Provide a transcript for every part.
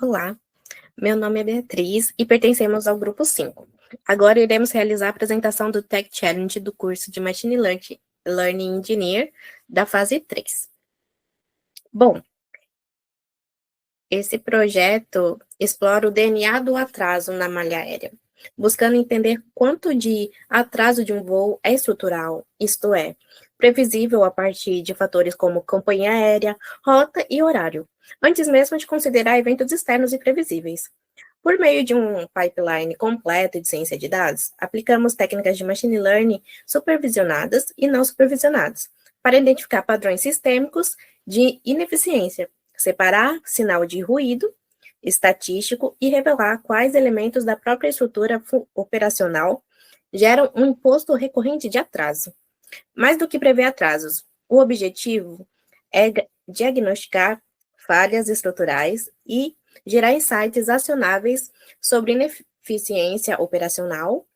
Olá, meu nome é Beatriz e pertencemos ao grupo 5. Agora iremos realizar a apresentação do Tech Challenge do curso de Machine Learning Engineer da fase 3. Bom, esse projeto explora o DNA do atraso na malha aérea, buscando entender quanto de atraso de um voo é estrutural, isto é, previsível a partir de fatores como companhia aérea, rota e horário, antes mesmo de considerar eventos externos e previsíveis. Por meio de um pipeline completo de ciência de dados, aplicamos técnicas de machine learning supervisionadas e não supervisionadas, para identificar padrões sistêmicos de ineficiência, separar sinal de ruído estatístico e revelar quais elementos da própria estrutura operacional geram um imposto recorrente de atraso. Mais do que prever atrasos, o objetivo é diagnosticar falhas estruturais e gerar insights acionáveis sobre ineficiência operacional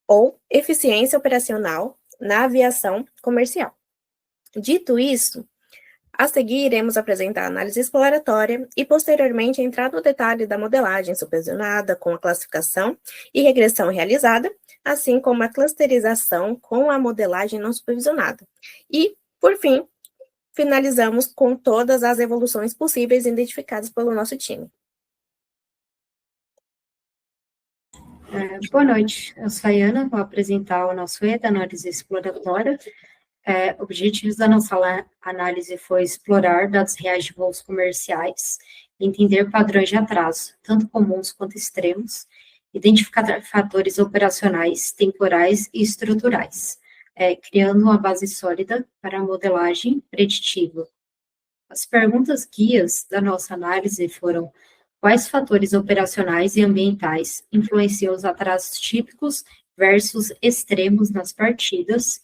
ou eficiência operacional na aviação comercial. Dito isso, a seguir iremos apresentar a análise exploratória e, posteriormente, entrar no detalhe da modelagem supervisionada com a classificação e regressão realizada, assim como a clusterização com a modelagem não supervisionada. E, por fim, finalizamos com todas as evoluções possíveis identificadas pelo nosso time. Boa noite, eu sou a Ana, vou apresentar o nosso E da análise exploratória. Objetivos da nossa análise foi explorar dados reais de voos comerciais, entender padrões de atraso, tanto comuns quanto extremos, identificar fatores operacionais, temporais e estruturais, criando uma base sólida para a modelagem preditiva. As perguntas guias da nossa análise foram: quais fatores operacionais e ambientais influenciam os atrasos típicos versus extremos nas partidas?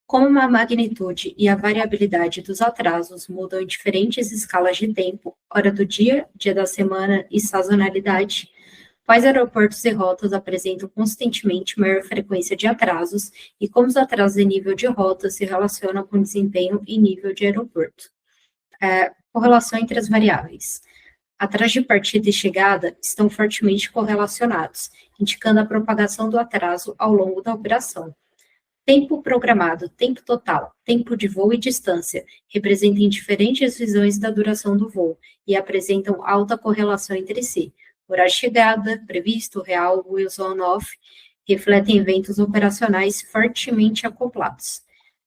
Como a magnitude e a variabilidade dos atrasos mudam em diferentes escalas de tempo, hora do dia, dia da semana e sazonalidade? Quais aeroportos e rotas apresentam constantemente maior frequência de atrasos e como os atrasos em nível de rota se relacionam com desempenho e nível de aeroporto? Correlação entre as variáveis. Atraso de partida e chegada estão fortemente correlacionados, indicando a propagação do atraso ao longo da operação. Tempo programado, tempo total, tempo de voo e distância representam diferentes visões da duração do voo e apresentam alta correlação entre si. Horário de chegada, previsto, real, wheels on-off, refletem eventos operacionais fortemente acoplados.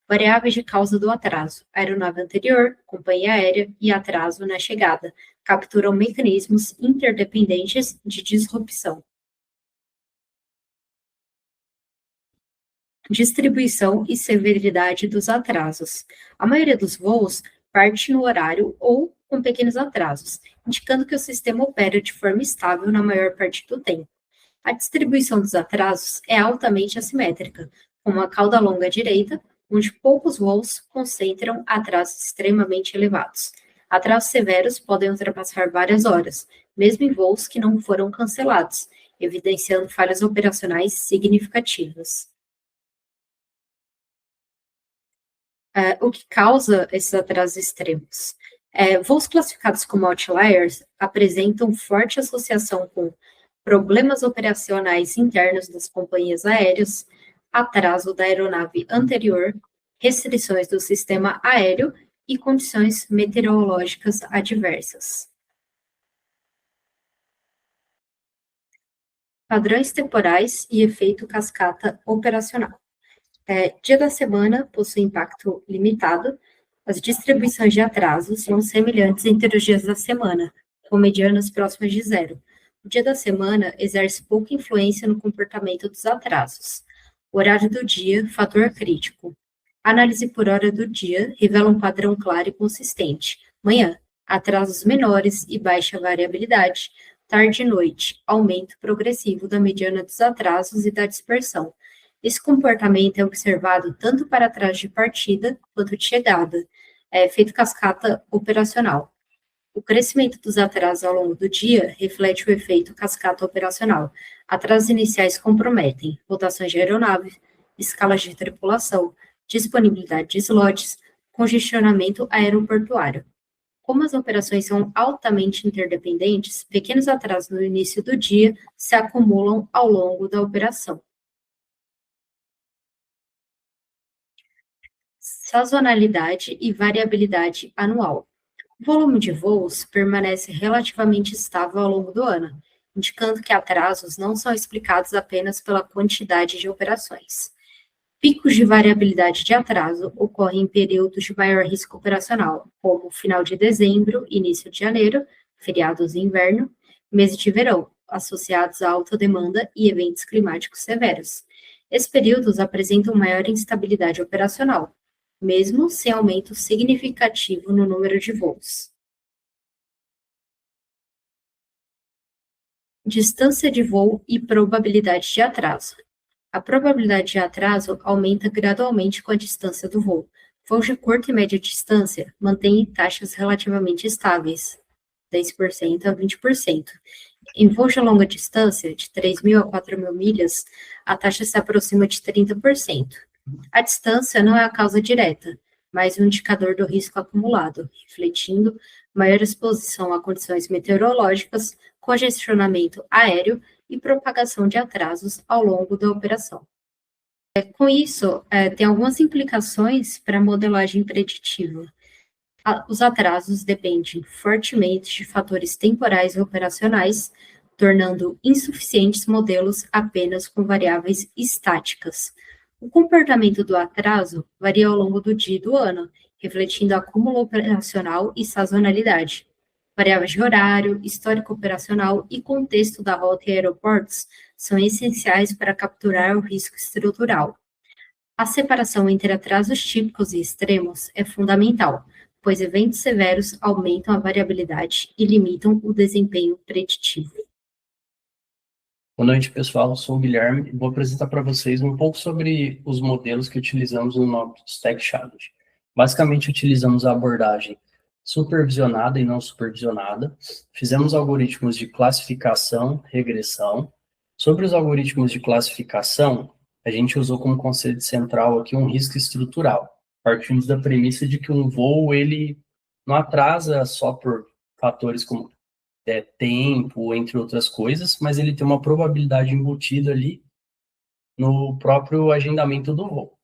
Variáveis de causa do atraso: aeronave anterior, companhia aérea e atraso na chegada, capturam mecanismos interdependentes de disrupção. Distribuição e severidade dos atrasos. A maioria dos voos parte no horário ou com pequenos atrasos, indicando que o sistema opera de forma estável na maior parte do tempo. A distribuição dos atrasos é altamente assimétrica, com uma cauda longa à direita, onde poucos voos concentram atrasos extremamente elevados. Atrasos severos podem ultrapassar várias horas, mesmo em voos que não foram cancelados, evidenciando falhas operacionais significativas. O que causa esses atrasos extremos? Voos classificados como outliers apresentam forte associação com problemas operacionais internos das companhias aéreas, atraso da aeronave anterior, restrições do sistema aéreo e condições meteorológicas adversas. Padrões temporais e efeito cascata operacional. Dia da semana possui impacto limitado. As distribuições de atrasos são semelhantes entre os dias da semana, com medianas próximas de zero. O dia da semana exerce pouca influência no comportamento dos atrasos. O horário do dia, fator crítico. A análise por hora do dia revela um padrão claro e consistente. Manhã, atrasos menores e baixa variabilidade. Tarde e noite, aumento progressivo da mediana dos atrasos e da dispersão. Esse comportamento é observado tanto para atraso de partida quanto de chegada, efeito cascata operacional. O crescimento dos atrasos ao longo do dia reflete o efeito cascata operacional. Atrasos iniciais comprometem rotações de aeronave, escalas de tripulação, disponibilidade de slots, congestionamento aeroportuário. Como as operações são altamente interdependentes, pequenos atrasos no início do dia se acumulam ao longo da operação. Sazonalidade e variabilidade anual. O volume de voos permanece relativamente estável ao longo do ano, indicando que atrasos não são explicados apenas pela quantidade de operações. Picos de variabilidade de atraso ocorrem em períodos de maior risco operacional, como final de dezembro, início de janeiro, feriados de inverno, meses de verão, associados a alta demanda e eventos climáticos severos. Esses períodos apresentam maior instabilidade operacional, mesmo sem aumento significativo no número de voos. Distância de voo e probabilidade de atraso. A probabilidade de atraso aumenta gradualmente com a distância do voo. Voos de curta e média distância mantêm taxas relativamente estáveis, 10% a 20%. Em voos de longa distância, de 3.000 a 4.000 milhas, a taxa se aproxima de 30%. A distância não é a causa direta, mas um indicador do risco acumulado, refletindo maior exposição a condições meteorológicas, congestionamento aéreo e propagação de atrasos ao longo da operação. Com isso, tem algumas implicações para a modelagem preditiva. Os atrasos dependem fortemente de fatores temporais e operacionais, tornando insuficientes modelos apenas com variáveis estáticas. O comportamento do atraso varia ao longo do dia e do ano, refletindo acúmulo operacional e sazonalidade. Variáveis de horário, histórico operacional e contexto da rota e aeroportos são essenciais para capturar o risco estrutural. A separação entre atrasos típicos e extremos é fundamental, pois eventos severos aumentam a variabilidade e limitam o desempenho preditivo. Boa noite, pessoal. Eu sou o Guilherme e vou apresentar para vocês um pouco sobre os modelos que utilizamos no nosso Stack Challenge. Basicamente, utilizamos a abordagem supervisionada e não supervisionada. Fizemos algoritmos de classificação, regressão. Sobre os algoritmos de classificação, a gente usou como conceito central aqui um risco estrutural. Partimos da premissa de que um voo ele não atrasa só por fatores como tempo, entre outras coisas, mas ele tem uma probabilidade embutida ali no próprio agendamento do voo.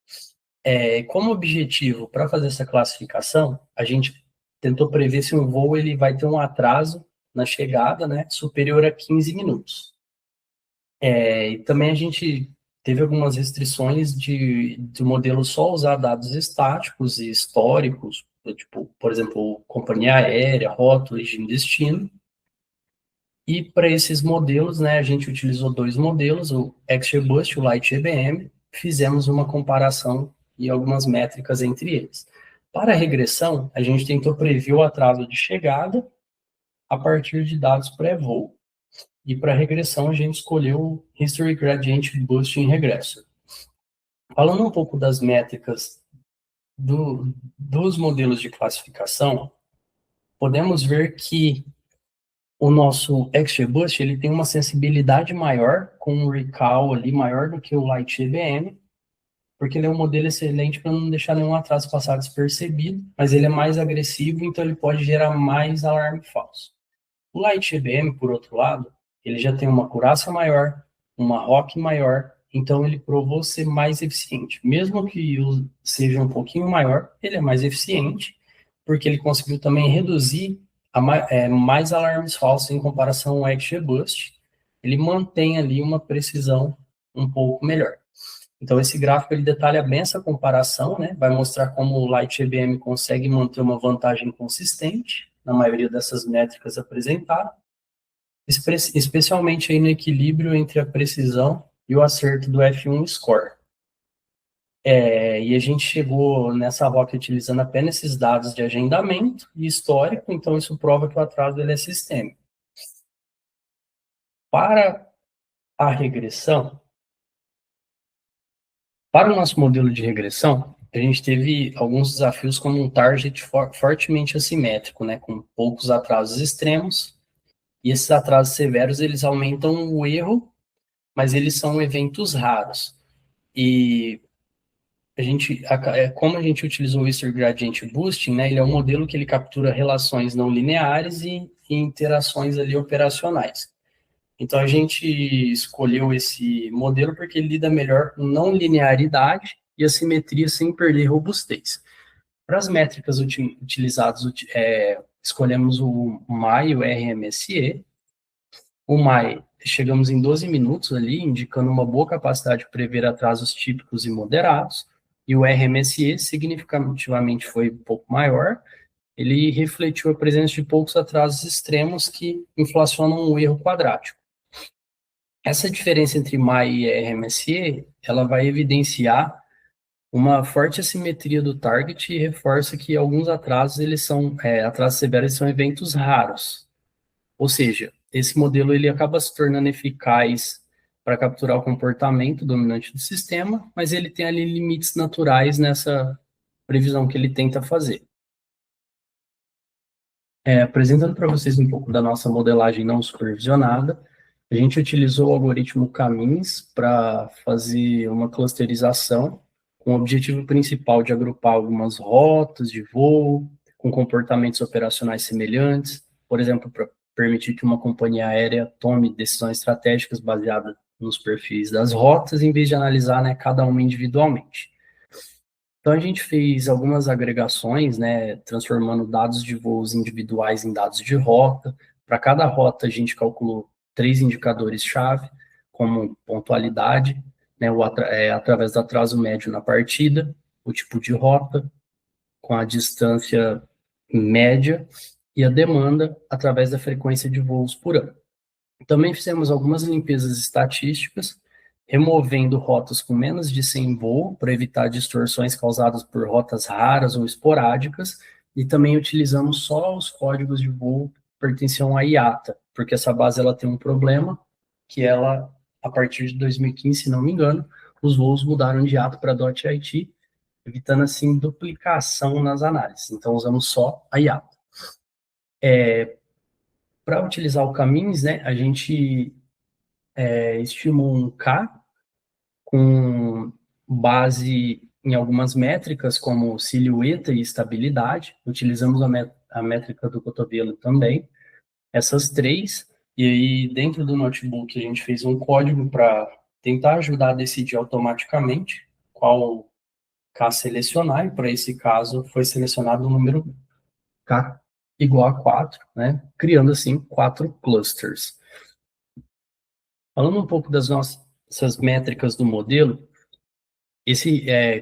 Como objetivo, para fazer essa classificação, a gente tentou prever se um voo ele vai ter um atraso na chegada, né, superior a 15 minutos. E também a gente teve algumas restrições do modelo só usar dados estáticos e históricos, tipo, por exemplo, companhia aérea, rota, origem e destino. E para esses modelos, né, a gente utilizou dois modelos, o XGBoost e o LightGBM, fizemos uma comparação e algumas métricas entre eles. Para a regressão, a gente tentou prever o atraso de chegada a partir de dados pré-voo. E para a regressão, a gente escolheu o History Gradient Boosting Regressor. Falando um pouco das métricas dos modelos de classificação, podemos ver que o nosso XGBoost ele tem uma sensibilidade maior, com um recall ali maior do que o LightGBM, porque ele é um modelo excelente para não deixar nenhum atraso passar despercebido, mas ele é mais agressivo, então ele pode gerar mais alarme falso. O LightGBM, por outro lado, ele já tem uma acurácia maior, uma ROC maior, então ele provou ser mais eficiente. Mesmo que seja um pouquinho maior, ele é mais eficiente, porque ele conseguiu também reduzir mais alarmes falsos em comparação ao XGBoost. Ele mantém ali uma precisão um pouco melhor. Então, esse gráfico ele detalha bem essa comparação, né? Vai mostrar como o LightGBM consegue manter uma vantagem consistente na maioria dessas métricas apresentadas, especialmente aí no equilíbrio entre a precisão e o acerto do F1 Score. E a gente chegou nessa ROC utilizando apenas esses dados de agendamento e histórico, então isso prova que o atraso ele é sistêmico. Para a regressão, para o nosso modelo de regressão, a gente teve alguns desafios como um target fortemente assimétrico, né, com poucos atrasos extremos, e esses atrasos severos, eles aumentam o erro, mas eles são eventos raros. E como a gente utilizou o History Gradient Boosting, né, ele é um modelo que ele captura relações não lineares e interações ali operacionais. Então, a gente escolheu esse modelo porque ele lida melhor com não linearidade e assimetria sem perder robustez. Para as métricas utilizadas, escolhemos o MAI, o RMSE. O MAI, chegamos em 12 minutos ali, indicando uma boa capacidade de prever atrasos típicos e moderados. E o RMSE, significativamente, foi um pouco maior. Ele refletiu a presença de poucos atrasos extremos que inflacionam o erro quadrático. Essa diferença entre MAI e RMSE, ela vai evidenciar uma forte assimetria do target e reforça que alguns atrasos, atrasos severos, são eventos raros. Ou seja, esse modelo ele acaba se tornando eficaz para capturar o comportamento dominante do sistema, mas ele tem ali limites naturais nessa previsão que ele tenta fazer. Apresentando para vocês um pouco da nossa modelagem não supervisionada, a gente utilizou o algoritmo Caminhos para fazer uma clusterização com o objetivo principal de agrupar algumas rotas de voo com comportamentos operacionais semelhantes, por exemplo, para permitir que uma companhia aérea tome decisões estratégicas baseadas nos perfis das rotas, em vez de analisar, né, cada uma individualmente. Então, a gente fez algumas agregações, né, transformando dados de voos individuais em dados de rota. Para cada rota, a gente calculou 3 indicadores-chave, como pontualidade, né, através do atraso médio na partida, o tipo de rota, com a distância média, e a demanda através da frequência de voos por ano. Também fizemos algumas limpezas estatísticas, removendo rotas com menos de 100 voo, para evitar distorções causadas por rotas raras ou esporádicas, e também utilizamos só os códigos de voo que pertenciam à IATA, porque essa base ela tem um problema, que ela, a partir de 2015, se não me engano, os voos mudaram de IATA para .IT, evitando, assim, duplicação nas análises. Então, usamos só a IATA. Para utilizar o Caminhos, né, a gente estimou um K com base em algumas métricas, como silhueta e estabilidade. Utilizamos a métrica do cotovelo também. Essas três, e aí dentro do notebook a gente fez um código para tentar ajudar a decidir automaticamente qual K selecionar, e para esse caso foi selecionado o número K igual a 4, né? Criando assim 4 clusters. Falando um pouco das nossas métricas do modelo,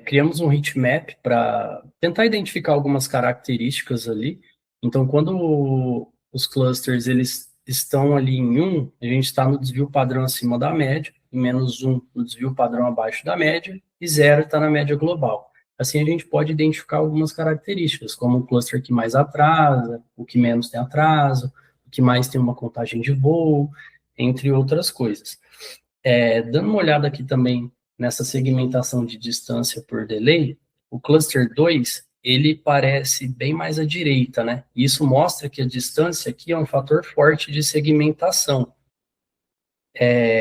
criamos um heatmap para tentar identificar algumas características ali. Então, quando os clusters eles estão ali em 1, a gente está no desvio padrão acima da média, em -1 no desvio padrão abaixo da média, e 0 está na média global. Assim, a gente pode identificar algumas características, como o cluster que mais atrasa, o que menos tem atraso, o que mais tem uma contagem de voo, entre outras coisas. Dando uma olhada aqui também nessa segmentação de distância por delay, o cluster 2, ele parece bem mais à direita, né? Isso mostra que a distância aqui é um fator forte de segmentação.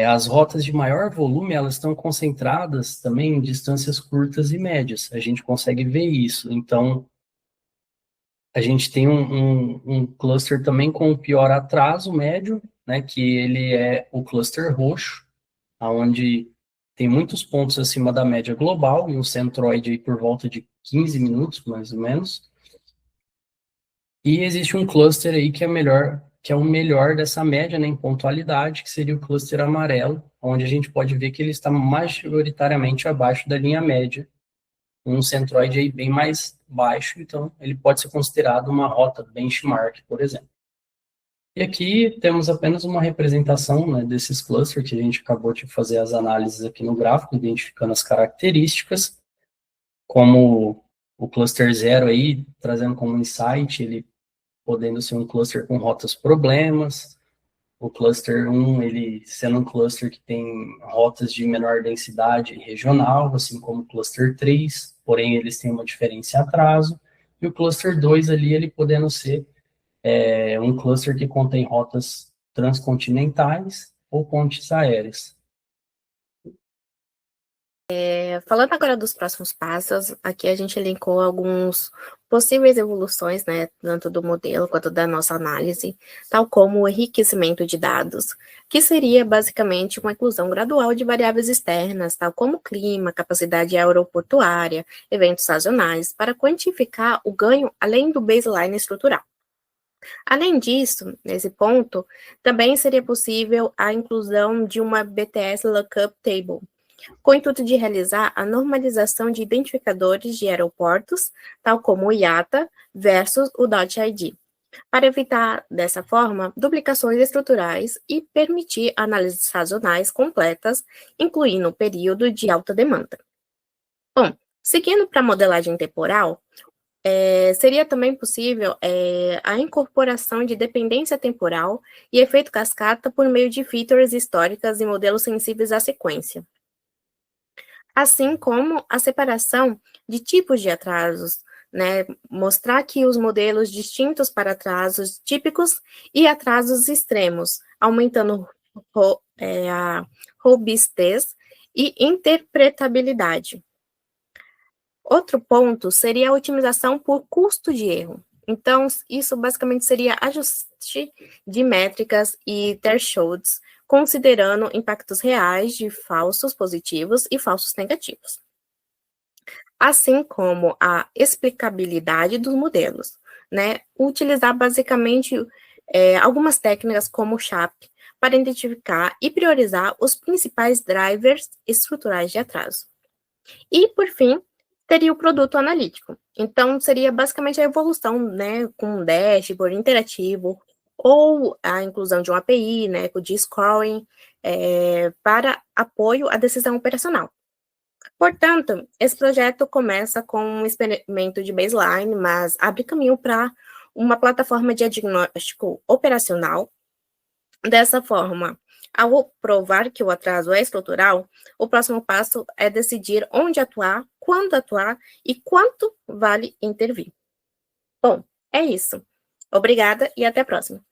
As rotas de maior volume, elas estão concentradas também em distâncias curtas e médias. A gente consegue ver isso. Então, a gente tem um cluster também com o pior atraso médio, né? Que ele é o cluster roxo, onde tem muitos pontos acima da média global, e um centroide aí por volta de 15 minutos, mais ou menos. E existe um cluster aí que é o melhor dessa média, né, em pontualidade, que seria o cluster amarelo, onde a gente pode ver que ele está majoritariamente abaixo da linha média, um centroide aí bem mais baixo, então ele pode ser considerado uma rota benchmark, por exemplo. E aqui temos apenas uma representação, né, desses clusters que a gente acabou de fazer as análises aqui no gráfico, identificando as características, como o cluster 0 aí, trazendo como insight, ele podendo ser um cluster com rotas problemas, o cluster 1, ele sendo um cluster que tem rotas de menor densidade regional, assim como o cluster 3, porém eles têm uma diferença em atraso, e o cluster 2 ali, ele podendo ser um cluster que contém rotas transcontinentais ou pontes aéreas. Falando agora dos próximos passos, aqui a gente elencou alguns possíveis evoluções, né, tanto do modelo quanto da nossa análise, tal como o enriquecimento de dados, que seria basicamente uma inclusão gradual de variáveis externas, tal como clima, capacidade aeroportuária, eventos sazonais, para quantificar o ganho além do baseline estrutural. Além disso, nesse ponto, também seria possível a inclusão de uma BTS Lookup Table, com o intuito de realizar a normalização de identificadores de aeroportos, tal como o IATA versus o .id, para evitar, dessa forma, duplicações estruturais e permitir análises sazonais completas, incluindo o período de alta demanda. Bom, seguindo para a modelagem temporal, seria também possível a incorporação de dependência temporal e efeito cascata por meio de features históricas e modelos sensíveis à sequência, assim como a separação de tipos de atrasos, né? Mostrar que os modelos distintos para atrasos típicos e atrasos extremos, aumentando a robustez e interpretabilidade. Outro ponto seria a otimização por custo de erro. Então, isso basicamente seria ajuste de métricas e thresholds, considerando impactos reais de falsos positivos e falsos negativos, assim como a explicabilidade dos modelos, né? Utilizar basicamente algumas técnicas como o SHAP para identificar e priorizar os principais drivers estruturais de atraso. E, por fim, teria o produto analítico. Então, seria basicamente a evolução, né, com um dashboard interativo ou a inclusão de uma API, né, de scoring, para apoio à decisão operacional. Portanto, esse projeto começa com um experimento de baseline, mas abre caminho para uma plataforma de diagnóstico operacional. Dessa forma, ao provar que o atraso é estrutural, o próximo passo é decidir onde atuar, quando atuar e quanto vale intervir. Bom, é isso. Obrigada e até a próxima.